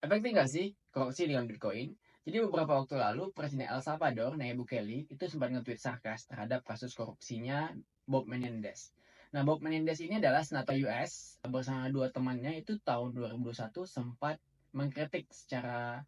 Efektif nggak sih korupsi dengan Bitcoin? Jadi beberapa waktu lalu, Presiden El Salvador, Nayib Bukele, itu sempat nge-tweet sarkas terhadap kasus korupsinya Bob Menendez. Nah, Bob Menendez ini adalah senator US bersama dua temannya itu tahun 2021 sempat mengkritik secara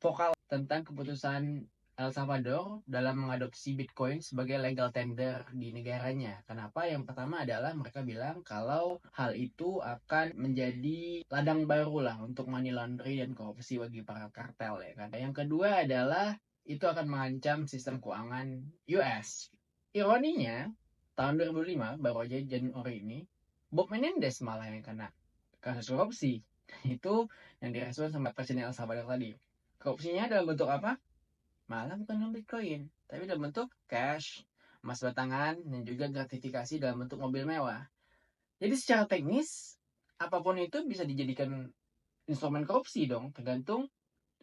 vokal tentang keputusan El Salvador dalam mengadopsi Bitcoin sebagai legal tender di negaranya. Kenapa? Yang pertama adalah mereka bilang kalau hal itu akan menjadi ladang baru lah untuk money laundering dan korupsi bagi para kartel ya kan. Yang kedua adalah itu akan mengancam sistem keuangan US. Ironinya, tahun 2005 baru aja Januari ini, Bob Menendez malah yang kena kasus korupsi. Itu yang direspon sama Presiden El Salvador tadi. Korupsinya dalam bentuk apa? Malah bukan dalam Bitcoin, tapi dalam bentuk cash, emas batangan, dan juga gratifikasi dalam bentuk mobil mewah. Jadi secara teknis, apapun itu bisa dijadikan instrumen korupsi dong, tergantung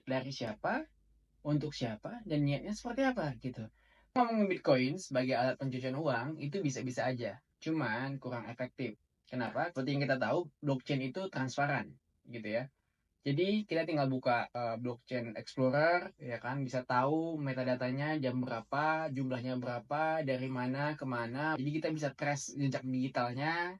dari siapa, untuk siapa, dan niatnya seperti apa gitu. Ngomongin Bitcoin sebagai alat pencucian uang, itu bisa-bisa aja, cuman kurang efektif. Kenapa? Seperti yang kita tahu, blockchain itu transparan gitu ya. Jadi kita tinggal buka blockchain explorer ya kan, bisa tahu metadatanya jam berapa, jumlahnya berapa, dari mana ke mana. Jadi kita bisa trace jejak digitalnya,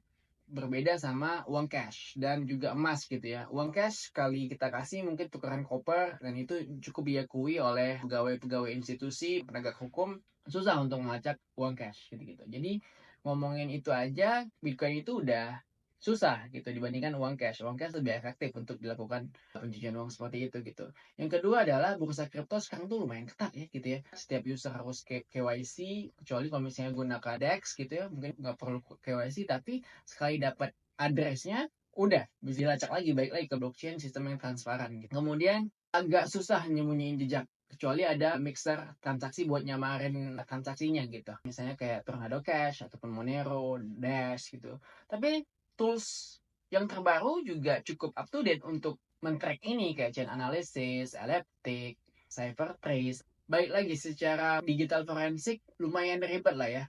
berbeda sama uang cash dan juga emas gitu ya. Uang cash kali kita kasih mungkin tukeran koper dan itu cukup diakui oleh pegawai-pegawai institusi, penegak hukum, susah untuk melacak uang cash gitu-gitu. Jadi ngomongin itu aja, Bitcoin itu udah susah gitu dibandingkan uang cash. Uang cash lebih efektif untuk dilakukan pencucian uang seperti itu gitu. Yang kedua adalah bursa kripto sekarang tuh lumayan ketat ya gitu ya. Setiap user harus KYC, kecuali kalau misalnya gunakan DEX gitu ya, mungkin nggak perlu KYC, tapi sekali dapat addressnya udah bisa dilacak lagi, balik lagi ke blockchain, sistem yang transparan gitu. Kemudian agak susah nyembunyiin jejak kecuali ada mixer transaksi buat nyamarin transaksinya gitu, misalnya kayak Tornado Cash ataupun Monero, Dash gitu. Tapi tools yang terbaru juga cukup up to date untuk men-track ini kayak chain analysis, elliptic, CipherTrace. Baik lagi secara digital forensik lumayan ribet lah ya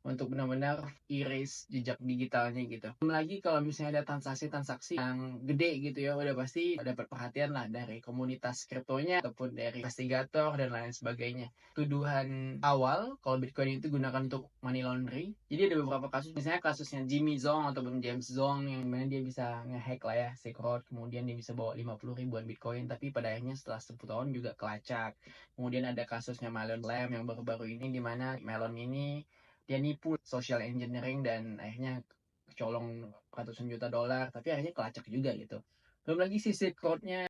untuk benar-benar erase jejak digitalnya gitu. Belum lagi kalau misalnya ada transaksi-transaksi yang gede gitu ya, udah pasti dapat perhatian lah dari komunitas kriptonya ataupun dari investigator dan lain sebagainya. Tuduhan awal kalau Bitcoin itu gunakan untuk money laundering. Jadi ada beberapa kasus, misalnya kasusnya Jimmy Zong ataupun James Zong yang mana dia bisa ngehack lah ya Silk Road, kemudian dia bisa bawa 50 ribuan Bitcoin, tapi pada akhirnya setelah 10 tahun juga kelacak. Kemudian ada kasusnya Melon Lam yang baru-baru ini di mana Melon ini dia nipu social engineering dan akhirnya kecolong ratusan juta dolar, tapi akhirnya kelacak juga gitu. Belum lagi si Silk Road-nya